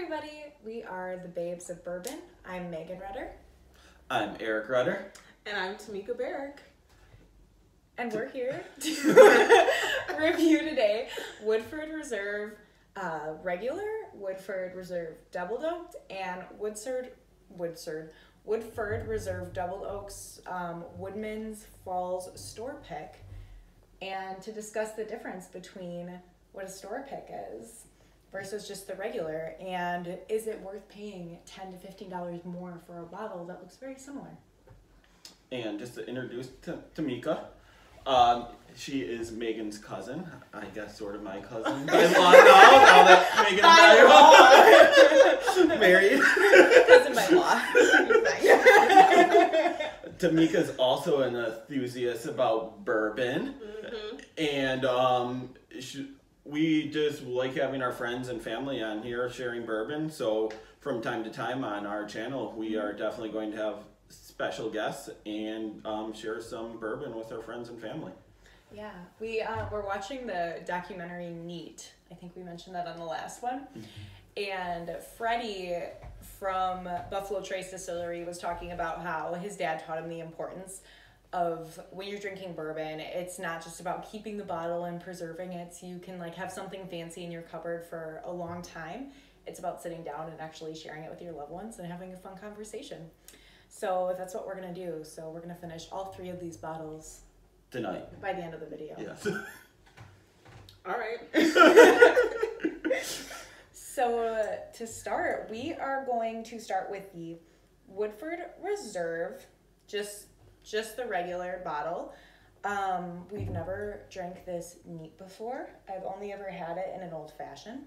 everybody, we are the Babes of Bourbon. I'm Megan Rudder. I'm Eric Rudder. And I'm Tamika Barrick. And we're here to review today Woodford Reserve Regular, Woodford Reserve Double Oaked, and Woodford Reserve Double Oaks Woodman's Falls Store Pick, and to discuss the difference between what a store pick is versus just the regular, and is it worth paying $10 to $15 more for a bottle that looks very similar? And just to introduce Tamika, she is Megan's cousin. I guess sort of my cousin by law now that Megan and I are married. Cousin by law. Tamika's also an enthusiast about bourbon. And we just like having our friends and family on here sharing bourbon. So from time to time on our channel, we are definitely going to have special guests and share some bourbon with our friends and family. Yeah, we're watching the documentary Neat. I think we mentioned that on the last one. And Freddie from Buffalo Trace Distillery was talking about how his dad taught him the importance of when you're drinking bourbon, it's not just about keeping the bottle and preserving it so you can like have something fancy in your cupboard for a long time. It's about sitting down and actually sharing it with your loved ones and having a fun conversation. So that's what we're going to do. So we're going to finish all 3 of these bottles tonight by the end of the video. Yes. All right. So to start, we are going to start with the Woodford Reserve, just the regular bottle. We've never drank this neat before. I've only ever had it in an old fashioned.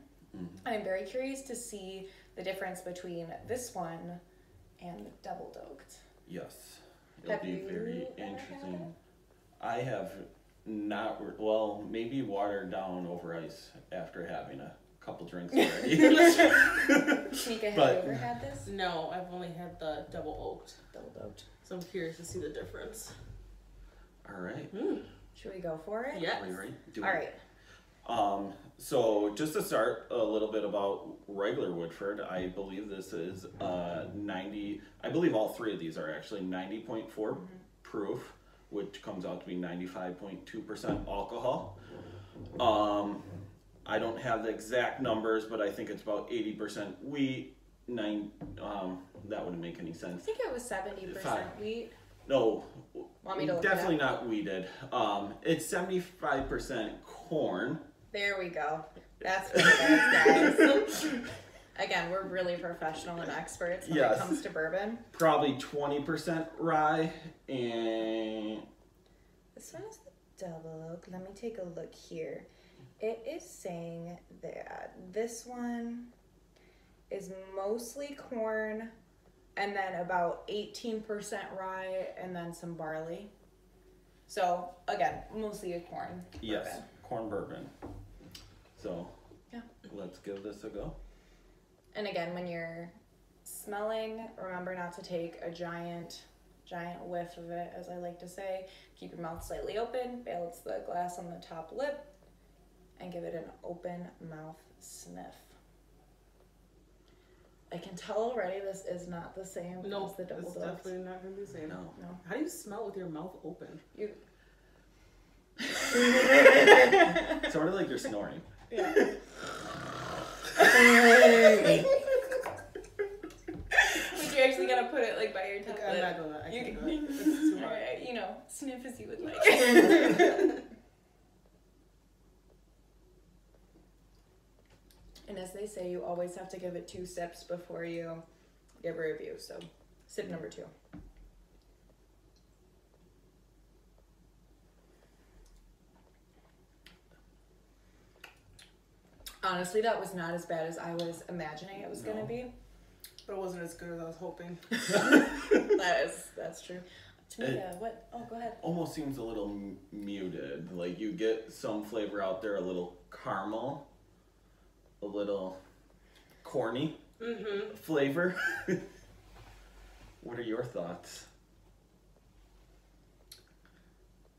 I'm very curious to see the difference between this one and the double oaked. Yes. It'll be very interesting. I have not, well, maybe watered down over ice after having a couple drinks already. Tamika, have you ever had this? No, I've only had the double oaked. Double oaked. So I'm curious to see the difference. All right. Should we go for it? Yes. Are we ready? All right. So just to start a little bit about regular Woodford, I believe this is 90, I believe all 3 of these are actually 90.4 proof, which comes out to be 95.2% alcohol. I don't have the exact numbers, but I think it's about 80% wheat, that wouldn't make any I sense. think it was 70% wheat. No, Want me to look definitely it up? not wheated. It's 75% corn. There we go. That's what it is, guys. Again, we're really professional and experts when it comes to bourbon. Probably 20% rye, and This one is the double oak. Let me take a look here. It is saying that this one is mostly corn, and then about 18% rye, and then some barley. So, again, mostly a corn yes, bourbon. corn bourbon. So, Yeah. let's give this a go. And again, when you're smelling, remember not to take a giant whiff of it, as I like to say. Keep your mouth slightly open, balance the glass on the top lip, and give it an open mouth sniff. I can tell already this is not the same as the double it's oaked. definitely not going to be the same. No. How do you smell with your mouth open? You. Sort of like you're snoring. Yeah. But you actually gotta put it like by your top I'm lip. not going to. I You can't can, do it. It's too hard. alright, sniff as you would like. And as they say, you always have to give it 2 sips before you give a review. So, sip number 2. Honestly, that was not as bad as I was imagining it was going to be. But it wasn't as good as I was hoping. That's true. Tamika, what? Oh, go ahead. Almost seems a little muted. Like you get some flavor out there, a little caramel, a little corny flavor. What are your thoughts?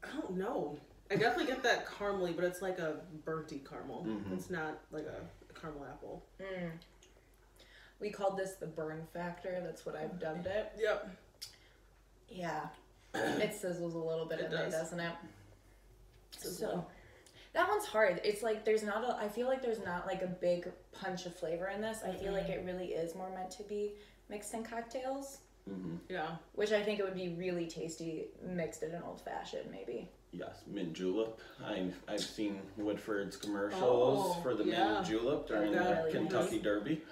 I don't know. I definitely get that caramely, but it's like a burnty caramel. It's not like a caramel apple. We called this the burn factor. That's what I've dubbed it. Yep. Yeah. It sizzles a little bit in there, doesn't it? So that one's hard. It's like I feel like there's not like a big punch of flavor in this. I feel like it really is more meant to be mixed in cocktails. Mm-hmm. Yeah. Which I think it would be really tasty mixed in an old fashioned, maybe. Yes, mint julep. I've seen Woodford's commercials for the mint julep during the Kentucky Derby.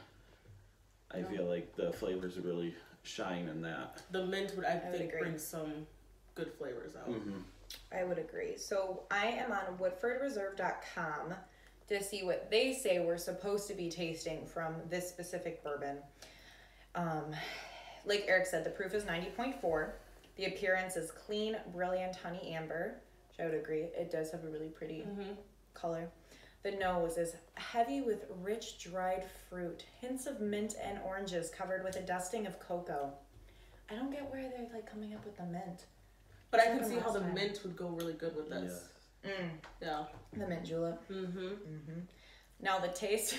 I feel like the flavors really shine in that. The mint would, I think, bring some good flavors out. Mm-hmm. I would agree. So I am on woodfordreserve.com to see what they say we're supposed to be tasting from this specific bourbon. Like Eric said, the proof is 90.4. The appearance is clean, brilliant honey amber, which I would agree. It does have a really pretty color. The nose is heavy with rich dried fruit, hints of mint and oranges covered with a dusting of cocoa. I don't get where they're like coming up with the mint. But I can see how the mint would go really good with this. Yes. Yeah. The mint julep. Now the taste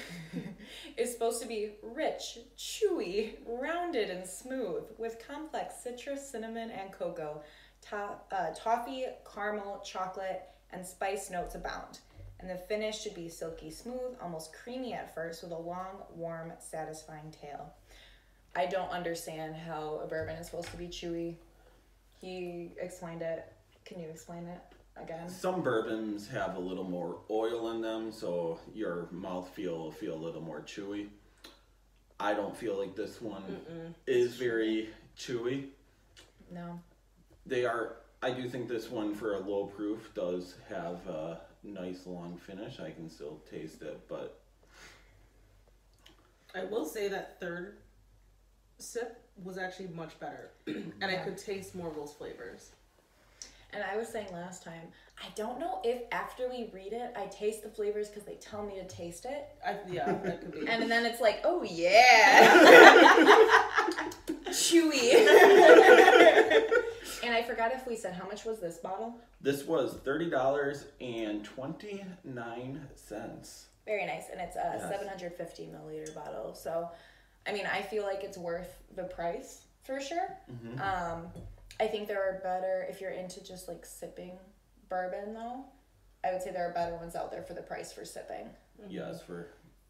is supposed to be rich, chewy, rounded, and smooth with complex citrus, cinnamon, and cocoa. Toffee, caramel, chocolate, and spice notes abound. And the finish should be silky smooth, almost creamy at first, with a long, warm, satisfying tail. I don't understand how a bourbon is supposed to be chewy. He explained it. Can you explain it again? Some bourbons have a little more oil in them, so your mouthfeel will feel a little more chewy. I don't feel like this one is very chewy. No. I do think this one, for a low proof, does have a nice long finish. I can still taste it, but I will say that third sip was actually much better. And I could taste more of those flavors. And I was saying last time, I don't know if after we read it, I taste the flavors because they tell me to taste it. Yeah, that could be. And then it's like, oh yeah, chewy. And I forgot if we said, how much was this bottle? this was $30.29. Very nice. And it's a 750 milliliter bottle. So, I mean, I feel like it's worth the price for sure. I think there are better, if you're into just like sipping bourbon though, I would say there are better ones out there for the price for sipping. Yes, for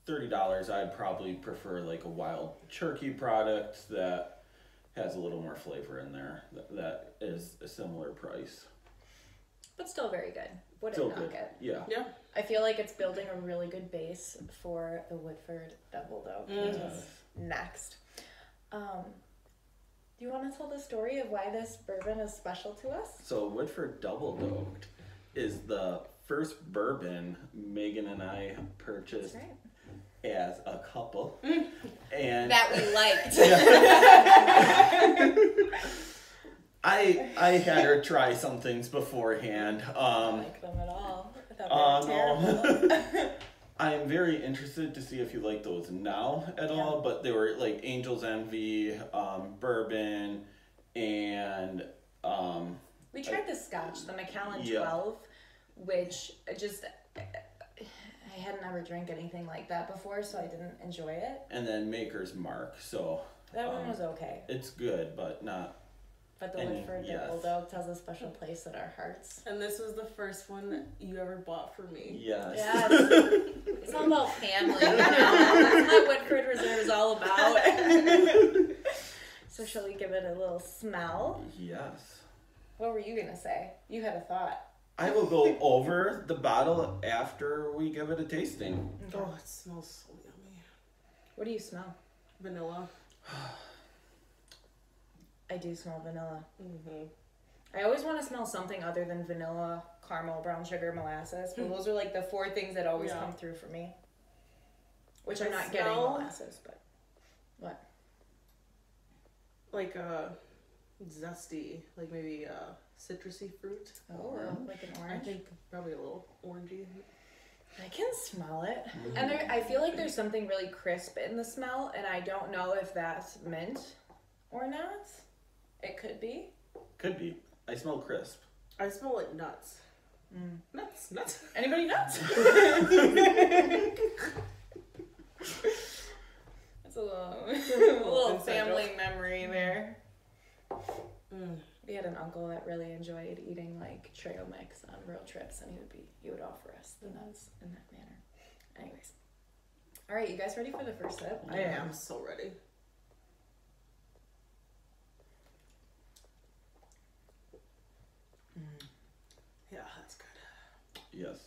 $30, I'd probably prefer like a wild turkey product that has a little more flavor in there. That is a similar price. But still very good. Wouldn't Still knock good. it. Yeah. Yeah. I feel like it's building a really good base for the Woodford Double though, which is next. Do you want to tell the story of why this bourbon is special to us? So Woodford Double Doped is the first bourbon Megan and I purchased as a couple. And that we liked. I had her try some things beforehand. I don't like them at all. I thought they were terrible. No. I am very interested to see if you like those now at all, but they were like Angel's Envy, bourbon, and we tried the Scotch, the Macallan 12, which I hadn't ever drank anything like that before, so I didn't enjoy it. And then Maker's Mark, so that one was okay. It's good, but not. But the Woodford Double Doped has a special place in our hearts. And this was the first one that you ever bought for me. Yes. Yeah, it's all about family, you know. That's what Woodford Reserve is all about. So shall we give it a little smell? Yes. What were you going to say? You had a thought. I will go over the bottle after we give it a tasting. Okay. Oh, it smells so yummy. What do you smell? Vanilla. I do smell vanilla. I always want to smell something other than vanilla, caramel, brown sugar, molasses. But those are like the four things that always come through for me. Which I'm not getting molasses, but what? Like zesty, like maybe citrusy fruit. Oh, like an orange? I think probably a little orangey. I can smell it. And I feel like there's something really crisp in the smell, and I don't know if that's mint or not. It could be. Could be. I smell crisp. I smell like nuts. Nuts. Anybody nuts? That's a little... little family memory there. Mm. We had an uncle that really enjoyed eating like trail mix on road trips, and he would offer us the nuts in that manner. Anyways, all right, you guys ready for the first sip? I am so ready. Yeah, that's good. Yes.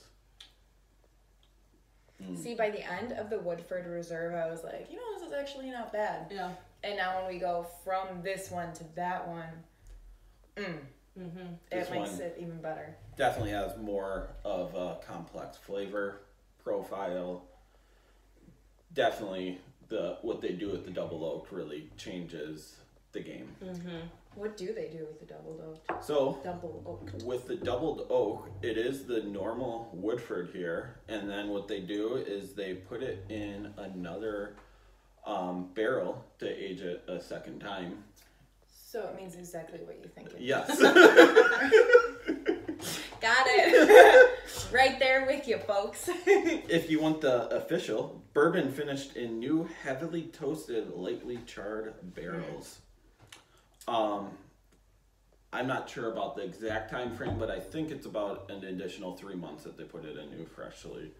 See, by the end of the Woodford Reserve, I was like, this is actually not bad. Yeah. And now when we go from this one to that one, it makes it even better. Definitely has more of a complex flavor profile. Definitely what they do with the double oak really changes the game. What do they do with the double oak? So Double oak. with the doubled oak, it is the normal Woodford here, and then what they do is they put it in another barrel to age it a second time. So it means exactly what you think. Yes. Got it. Right there with you, folks. If you want the official, bourbon finished in new, heavily toasted, lightly charred barrels. I'm not sure about the exact time frame, but I think it's about an additional 3 months that they put it in new, freshly.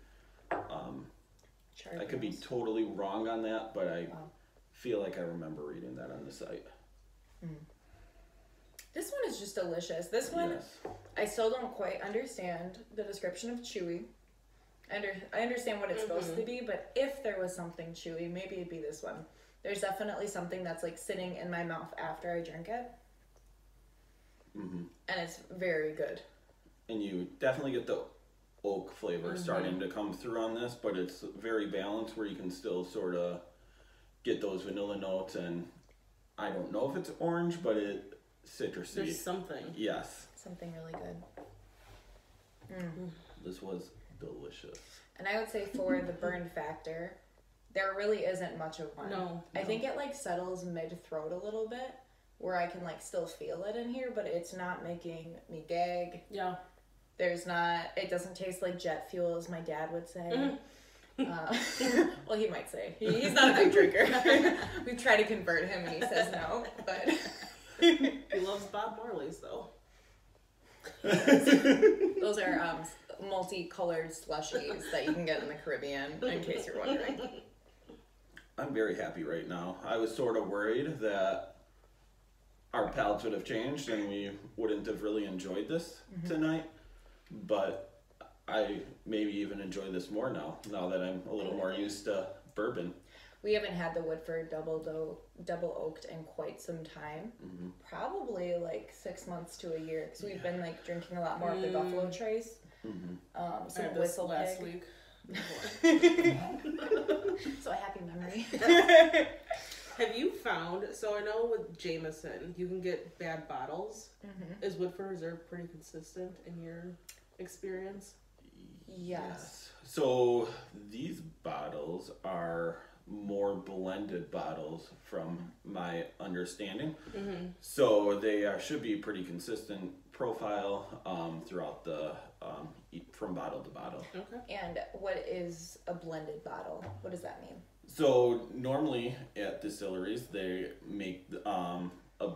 I could be totally wrong on that, but I feel like I remember reading that on the site. This one is just delicious. This one, Yes. I still don't quite understand the description of chewy. I understand what it's supposed to be, but if there was something chewy, maybe it'd be this one. There's definitely something that's like sitting in my mouth after I drink it. And it's very good. And you definitely get the oak flavor starting to come through on this, but it's very balanced where you can still sort of get those vanilla notes, and I don't know if it's orange, but it citrusy. There's something. Yes. Something really good. This was delicious. And I would say for the burn factor, there really isn't much of one. No. I think it like settles mid-throat a little bit, where I can like still feel it in here, but it's not making me gag. Yeah. It doesn't taste like jet fuel, as my dad would say. Well, he might say. He's not a big drinker. We've tried to convert him and he says no, but... He loves Bob Marley's, though. Those are multicolored slushies that you can get in the Caribbean, in case you're wondering. I'm very happy right now. I was sort of worried that our palates would have changed and we wouldn't have really enjoyed this tonight, but I maybe even enjoy this more now that I'm a little more used to bourbon. We haven't had the Woodford double oaked in quite some time. Probably like 6 months to a year, because we've been like drinking a lot more of the Buffalo Trace. Some Whistle last Pig. week. So a happy memory. Have you found, so I know with Jameson, you can get bad bottles. Is Woodford Reserve pretty consistent in your experience? Yes. So these bottles are more blended bottles from my understanding. So they should be pretty consistent profile throughout the from bottle to bottle. Okay. And what is a blended bottle? What does that mean? So normally at distilleries they make a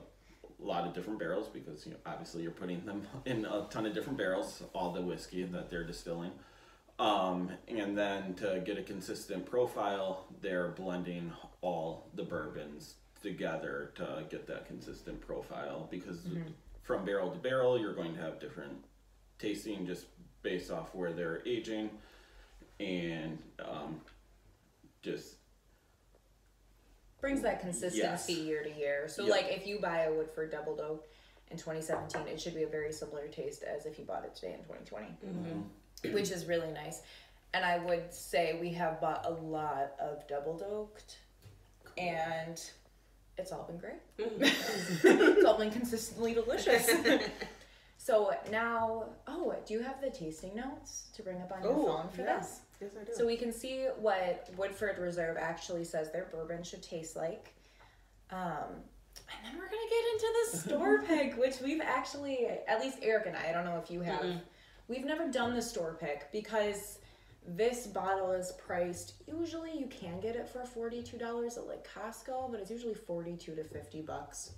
lot of different barrels, because obviously you're putting them in a ton of different barrels, all the whiskey that they're distilling. And then to get a consistent profile, they're blending all the bourbons together to get that consistent profile, because from barrel to barrel, you're going to have different tasting just based off where they're aging, and just brings that consistency year to year. So like if you buy a Woodford Double Oak in 2017, it should be a very similar taste as if you bought it today in 2020. Which is really nice. And I would say we have bought a lot of double oaked, and it's all been great. It's all been consistently delicious. So now, do you have the tasting notes to bring up on your phone for this? Yes, I do. So we can see what Woodford Reserve actually says their bourbon should taste like. And then we're going to get into the store pick, which we've actually, at least Eric and I don't know if you have, we've never done the store pick because This bottle is priced, usually you can get it for $42 at like Costco, but it's usually $42 to $50.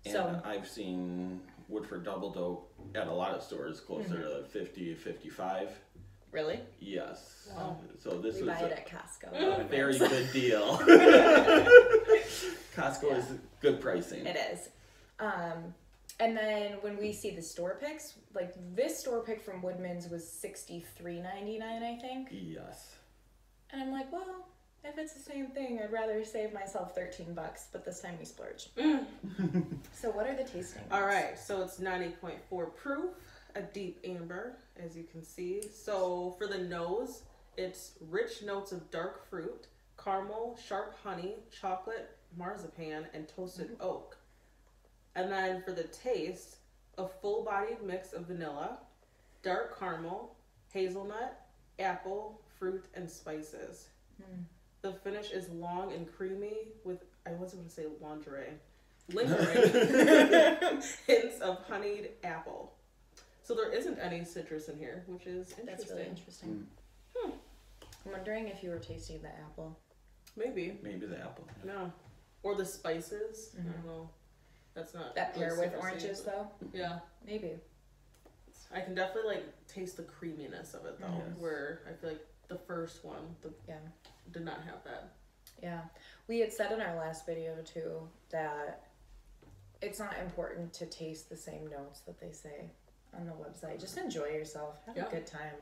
And So I've seen Woodford Double Dope at a lot of stores closer to 50, 55. really? Yes. Wow. So this We was buy it a at Costco. very good deal. Costco is good pricing. It is. And then when we see the store picks, like this store pick from Woodman's was $63.99, I think. Yes. And I'm like, well, if it's the same thing, I'd rather save myself $13, but this time we splurged. So what are the tasting notes? All right, so it's 90.4 proof, a deep amber, as you can see. So for the nose, it's rich notes of dark fruit, caramel, sharp honey, chocolate, marzipan, and toasted oak. And then for the taste, a full-bodied mix of vanilla, dark caramel, hazelnut, apple, fruit, and spices. The finish is long and creamy with, I wasn't going to say lingerie, lingering hints of honeyed apple. So there isn't any citrus in here, which is interesting. That's really interesting. I'm wondering if you were tasting the apple. Maybe. Maybe the apple. No. Or the spices. I don't know. That's not That pair really with citrusy, oranges, but- though? Yeah. Maybe. I can definitely like taste the creaminess of it though, Yes. where I feel like the first one Yeah. did not have that. Yeah. We had said in our last video, too, that it's not important to taste the same notes that they say on the website. Just enjoy yourself. Have Yeah. a good time.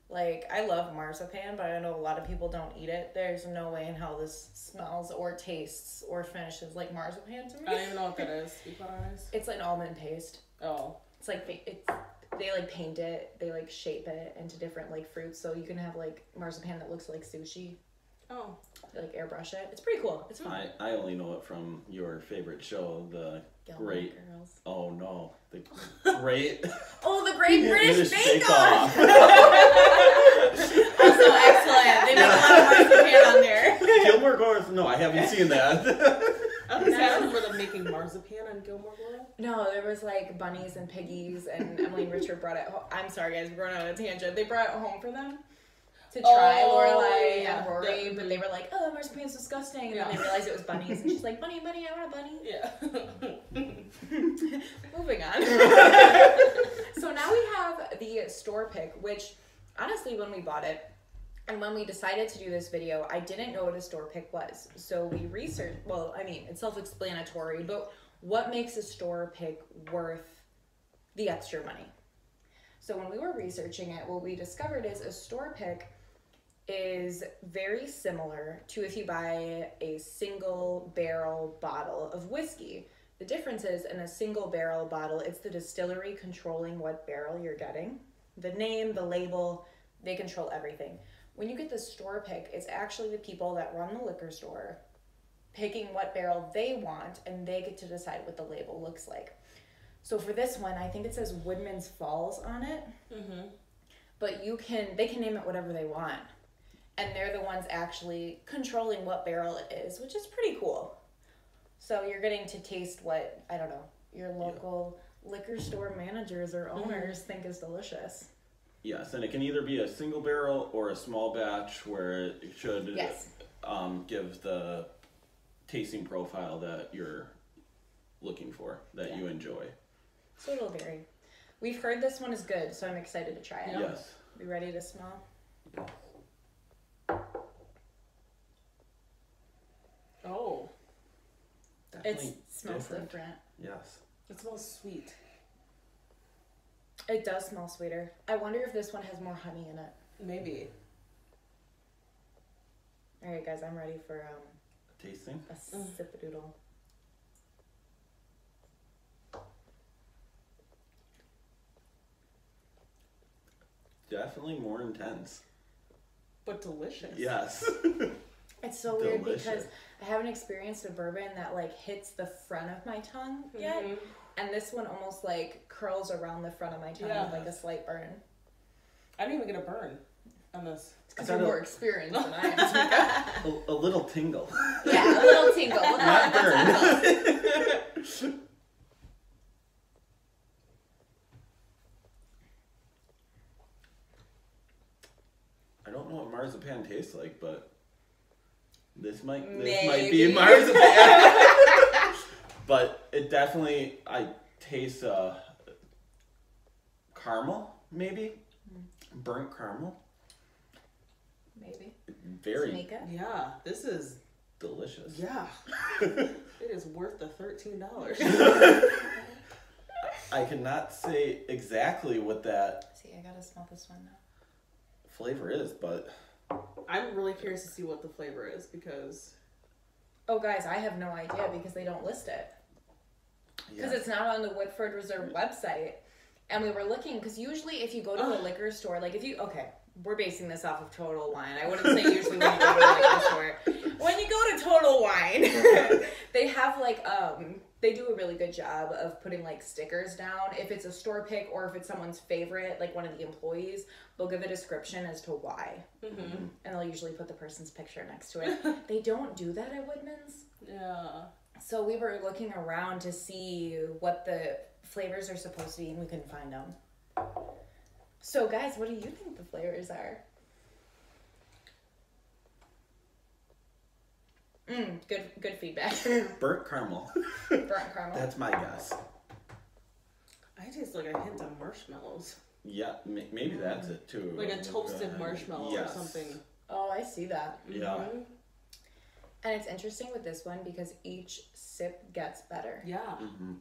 Like, I love marzipan, but I know a lot of people don't eat it. There's no way in hell this smells or tastes or finishes like marzipan to me. I don't even know what that is, to be quite honest. It's an almond paste. Oh. It's like they like paint it, they like shape it into different like fruits, so you can have like marzipan that looks like sushi. Oh. They like airbrush it. It's pretty cool. It's fun. I only know it from your favorite show, the Gilmore Great. Girls. Oh no, the Great. Oh, the Great British Bake Off. Off. Also excellent. They make a lot of marzipan on there. Gilmore Girls. No, I haven't seen that. I don't remember them making marzipan on Gilmore Girls. No, there was like bunnies and piggies, and Emily and Richard brought it home. I'm sorry, guys, we're going on a tangent. They brought it home for them to try, Lorelai and Rory, but they were like, "Oh, marzipan's disgusting," and then they realized it was bunnies, and she's like, "Bunny, bunny, I want a bunny." Yeah. Moving on. So now we have the store pick, which honestly, when we bought it and when we decided to do this video, I didn't know what a store pick was. So we researched, well, I mean, it's self-explanatory, but what makes a store pick worth the extra money? So when we were researching it, what we discovered is a store pick is very similar to if you buy a single barrel bottle of whiskey. The difference is in a single barrel bottle, it's the distillery controlling what barrel you're getting. The name, the label, they control everything. When you get the store pick, it's actually the people that run the liquor store picking what barrel they want, and they get to decide what the label looks like. So for this one, I think it says Woodman's Falls on it. But they can name it whatever they want. And they're the ones actually controlling what barrel it is, which is pretty cool. So you're getting to taste what, I don't know, your local liquor store managers or owners think is delicious. Yes, and it can either be a single barrel or a small batch, where it should give the tasting profile that you're looking for, that you enjoy. So it'll vary. We've heard this one is good, so I'm excited to try it. Yes. Be ready to smell? Oh. Definitely It smells different. Yes. It smells sweet. It does smell sweeter. I wonder if this one has more honey in it. Maybe. All right, guys, I'm ready for Tasting? a sip-a-doodle. Definitely more intense. But delicious. Yes. It's so weird Delicious. because I haven't experienced a bourbon that like hits the front of my tongue yet, and this one almost like curls around the front of my tongue with like a slight burn. I didn't even get a burn on this. Because you're more experienced than I am. A little tingle. Yeah, a little tingle. We'll call Not it burn. I don't marzipan tastes like, but this might be Maybe. marzipan. But it definitely, I taste caramel, maybe burnt caramel. Maybe. Very Tamika? Yeah, this is delicious. yeah. It is worth the $13. I cannot say exactly what that See, I gotta smell this one now. flavor is, but I'm really curious to see what the flavor is because Oh, guys, I have no idea because they don't list it. Because it's not on the Woodford Reserve website. And we were looking, because usually if you go to a liquor store, like if you, okay, we're basing this off of Total Wine. I wouldn't say usually when you go to a liquor store. When you go to Total Wine, they have like, they do a really good job of putting like stickers down. If it's a store pick or if it's someone's favorite, like one of the employees, they'll give a description as to why. Mm-hmm. And they'll usually put the person's picture next to it. They don't do that at Woodman's. yeah. So we were looking around to see what the flavors are supposed to be, and we couldn't find them. So, guys, what do you think the flavors are? Good feedback. burnt caramel. Burnt caramel. That's my guess. I taste like a hint of marshmallows. Yeah, maybe that's it too. Like a toasted marshmallow or something. Oh, I see that. Yeah. Mm-hmm. And it's interesting with this one because each sip gets better. Yeah. Mm-hmm.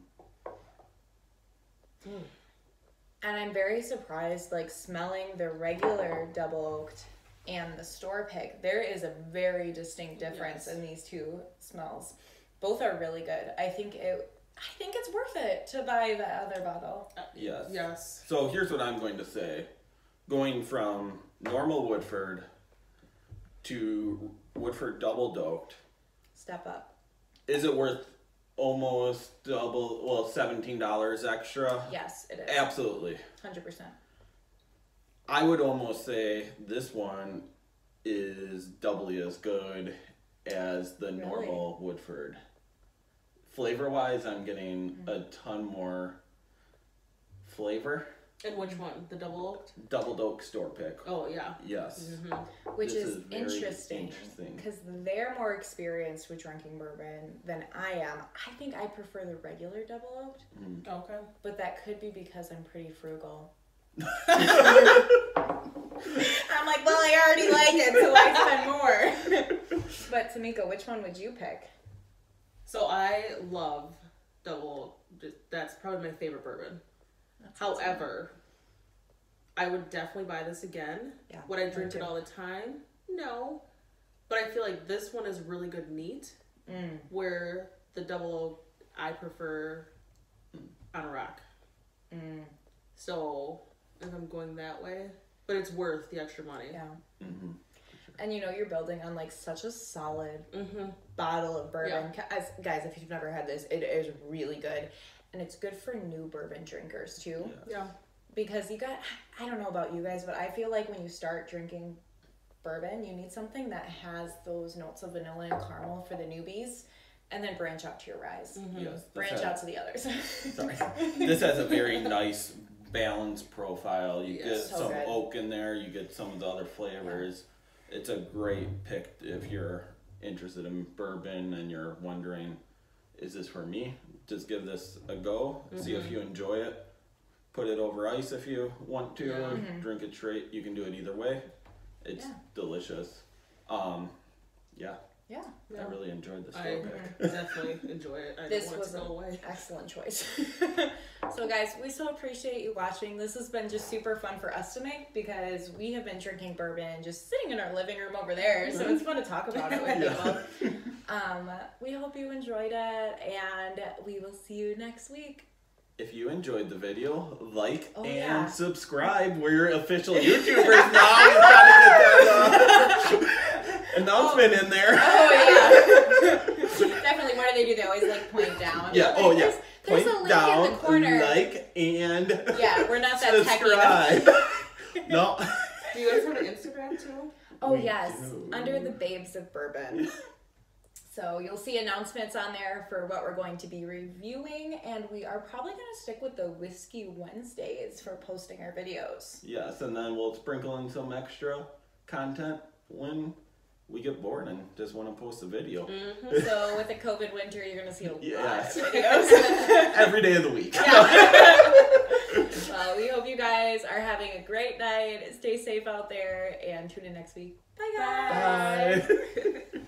And I'm very surprised, like, smelling the regular double oaked and the store pick. There is a very distinct difference in these two smells. Both are really good. I think it's worth it to buy the other bottle. Yes. Yes. So here's what I'm going to say. Going from normal Woodford to Woodford double doked, Step up. is it worth almost double, well, $17 extra? Yes, it is. Absolutely. 100%. I would almost say this one is doubly as good as the normal Woodford. Flavor-wise, I'm getting a ton more flavor. And which one? The double oaked? Double oak store pick. Oh, yeah. Yes. Mm-hmm. Which This is very interesting because they're more experienced with drinking bourbon than I am. I think I prefer the regular double oaked, Okay. but that could be because I'm pretty frugal. I'm like, well, I already like it, so I spend more. But Tamika, which one would you pick? So I love double. That's probably my favorite bourbon. However, I would definitely buy this again. Yeah, would I drink it all the time? No. But I feel like this one is really good neat. Where the double oak, I prefer on a rock. So, if I'm going that way. But it's worth the extra money. Yeah. Mm-hmm. And you're building on like such a solid bottle of bourbon. Yeah. Guys, if you've never had this, it is really good. And it's good for new bourbon drinkers too. Yeah. Because I don't know about you guys, but I feel like when you start drinking bourbon, you need something that has those notes of vanilla and caramel for the newbies, and then branch out to your ryes. Yes. Branch out to the others. Sorry. This has a very nice balanced profile. You get so some good. oak in there, you get some of the other flavors. It's a great pick if you're interested in bourbon and you're wondering, is this for me? Just give this a go, see if you enjoy it. Put it over ice if you want to, drink it straight. You can do it either way. It's delicious. Yeah. I really enjoyed this I pick. definitely enjoy it. I This don't want was it to go away. an excellent choice. So guys, we so appreciate you watching. This has been just super fun for us to make because we have been drinking bourbon just sitting in our living room over there. So it's fun to talk about it with people. We hope you enjoyed it, and we will see you next week. If you enjoyed the video, like and yeah. subscribe. We're official YouTubers now. We've got to get that announcement in there. Oh yeah. Definitely. What do they do? They always like point down. Yeah. Like, Oh yeah. There's a Point link down, in the corner. like and Yeah, we're not that subscribe. No. Do you guys have an Instagram too? Oh We yes, do. under the Babes of Bourbon. So you'll see announcements on there for what we're going to be reviewing, and we are probably going to stick with the Whiskey Wednesdays for posting our videos. Yes, and then we'll sprinkle in some extra content when we get bored and just want to post a video. So with the COVID winter, you're gonna see a lot Yes. of videos. Every day of the week. Well, we hope you guys are having a great night. Stay safe out there and tune in next week. Bye, guys. Bye.